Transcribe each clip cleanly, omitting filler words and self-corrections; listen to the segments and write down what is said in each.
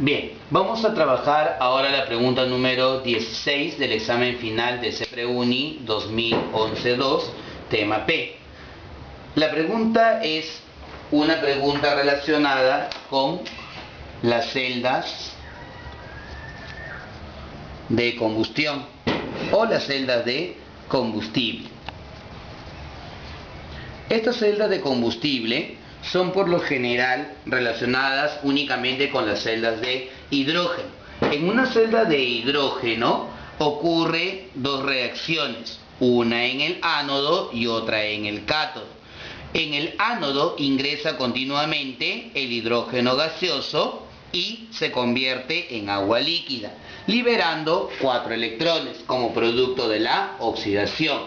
Bien, vamos a trabajar ahora la pregunta número 16 del examen final de CEPREUNI 2011-2, tema P. La pregunta es una pregunta relacionada con las celdas de combustión o las celdas de combustible. Estas celdas de combustible son por lo general relacionadas únicamente con las celdas de hidrógeno. En una celda de hidrógeno ocurre dos reacciones, una en el ánodo y otra en el cátodo. En el ánodo ingresa continuamente el hidrógeno gaseoso y se convierte en agua líquida, liberando 4 electrones como producto de la oxidación,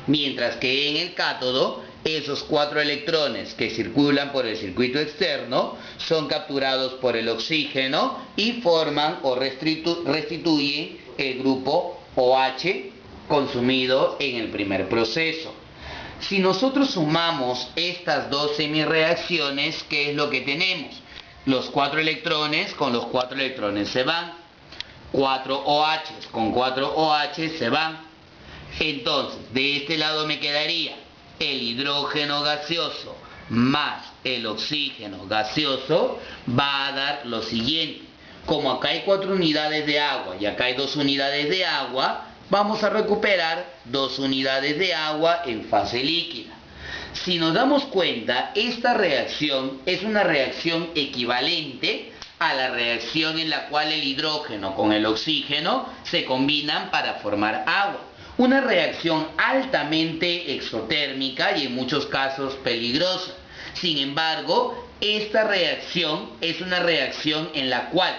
mientras que en el cátodo esos 4 electrones que circulan por el circuito externo son capturados por el oxígeno y forman o restituyen el grupo OH consumido en el primer proceso. Si nosotros sumamos estas dos semirreacciones, ¿qué es lo que tenemos? Los 4 electrones con los 4 electrones se van, 4 OH con 4 OH se van. Entonces, de este lado me quedaría el hidrógeno gaseoso más el oxígeno gaseoso, va a dar lo siguiente. Como acá hay 4 unidades de agua y acá hay 2 unidades de agua, vamos a recuperar 2 unidades de agua en fase líquida. Si nos damos cuenta, esta reacción es una reacción equivalente a la reacción en la cual el hidrógeno con el oxígeno se combinan para formar agua. Una reacción altamente exotérmica y en muchos casos peligrosa. Sin embargo, esta reacción es una reacción en la cual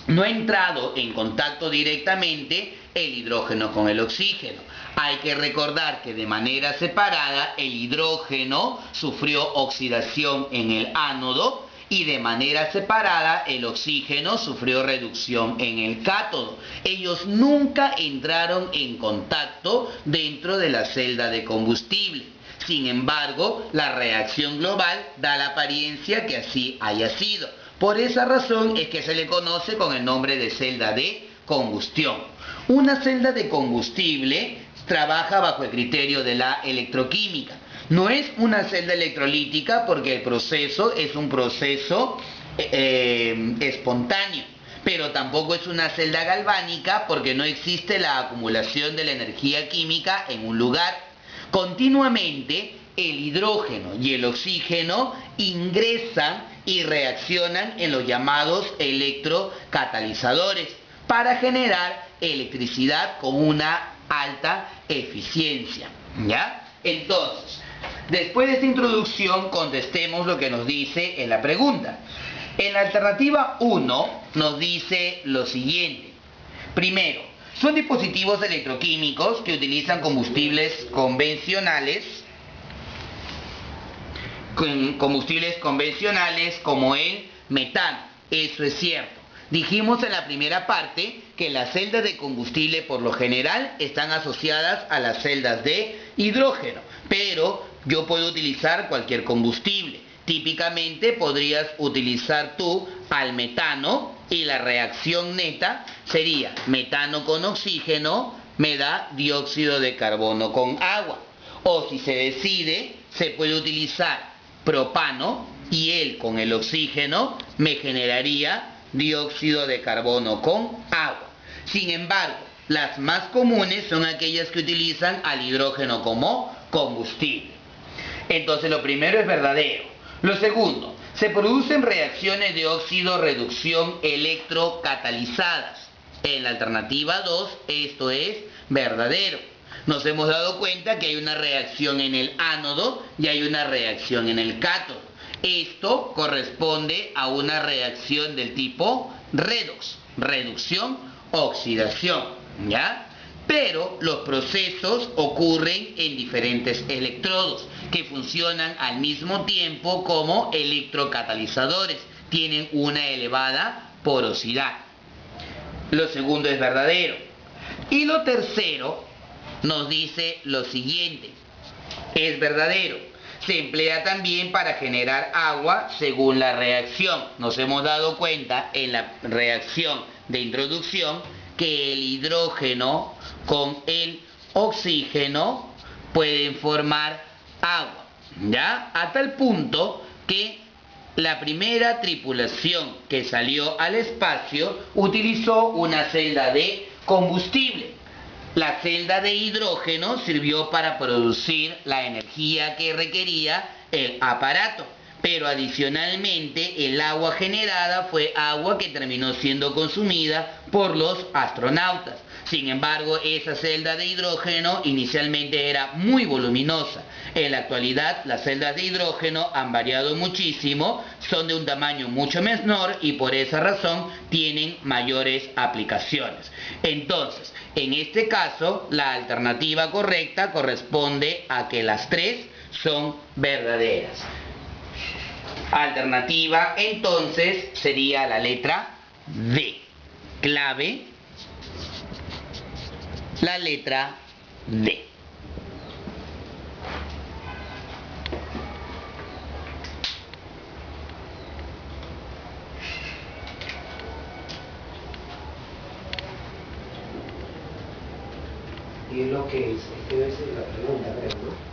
no ha entrado en contacto directamente el hidrógeno con el oxígeno. Hay que recordar que de manera separada el hidrógeno sufrió oxidación en el ánodo y de manera separada el oxígeno sufrió reducción en el cátodo. Ellos nunca entraron en contacto dentro de la celda de combustible. Sin embargo, la reacción global da la apariencia que así haya sido. Por esa razón es que se le conoce con el nombre de celda de combustión. Una celda de combustible trabaja bajo el criterio de la electroquímica. No es una celda electrolítica porque el proceso es un proceso espontáneo, pero tampoco es una celda galvánica porque no existe la acumulación de la energía química en un lugar. Continuamente el hidrógeno y el oxígeno ingresan y reaccionan en los llamados electrocatalizadores para generar electricidad con una alta eficiencia, ¿ya? Entonces, después de esta introducción, contestemos lo que nos dice en la pregunta. En la alternativa 1 nos dice lo siguiente. Primero, son dispositivos electroquímicos que utilizan combustibles convencionales como el metano. Eso es cierto. Dijimos en la primera parte que las celdas de combustible por lo general están asociadas a las celdas de hidrógeno, pero yo puedo utilizar cualquier combustible. Típicamente podrías utilizar tú al metano y la reacción neta sería metano con oxígeno me da dióxido de carbono con agua. O si se decide, se puede utilizar propano y él con el oxígeno me generaría dióxido de carbono con agua. Sin embargo, las más comunes son aquellas que utilizan al hidrógeno como combustible. Entonces lo primero es verdadero. Lo segundo, se producen reacciones de óxido-reducción electrocatalizadas. En la alternativa 2 esto es verdadero. Nos hemos dado cuenta que hay una reacción en el ánodo y hay una reacción en el cátodo. Esto corresponde a una reacción del tipo redox, reducción, oxidación, ¿ya? Pero los procesos ocurren en diferentes electrodos que funcionan al mismo tiempo como electrocatalizadores. Tienen una elevada porosidad. Lo segundo es verdadero. Y lo tercero nos dice lo siguiente. Es verdadero. se emplea también para generar agua según la reacción. Nos hemos dado cuenta en la reacción de introducción que el hidrógeno con el oxígeno pueden formar agua, ¿ya? A tal punto que la primera tripulación que salió al espacio utilizó una celda de combustible. La celda de hidrógeno sirvió para producir la energía que requería el aparato, pero adicionalmente el agua generada fue agua que terminó siendo consumida por los astronautas. Sin embargo, esa celda de hidrógeno inicialmente era muy voluminosa. En la actualidad, las celdas de hidrógeno han variado muchísimo, son de un tamaño mucho menor y por esa razón tienen mayores aplicaciones. Entonces, en este caso, la alternativa correcta corresponde a que las tres son verdaderas. Alternativa, entonces, sería la letra D. Clave, la letra D. Y es lo que es, debe ser la pregunta, creo, ¿no?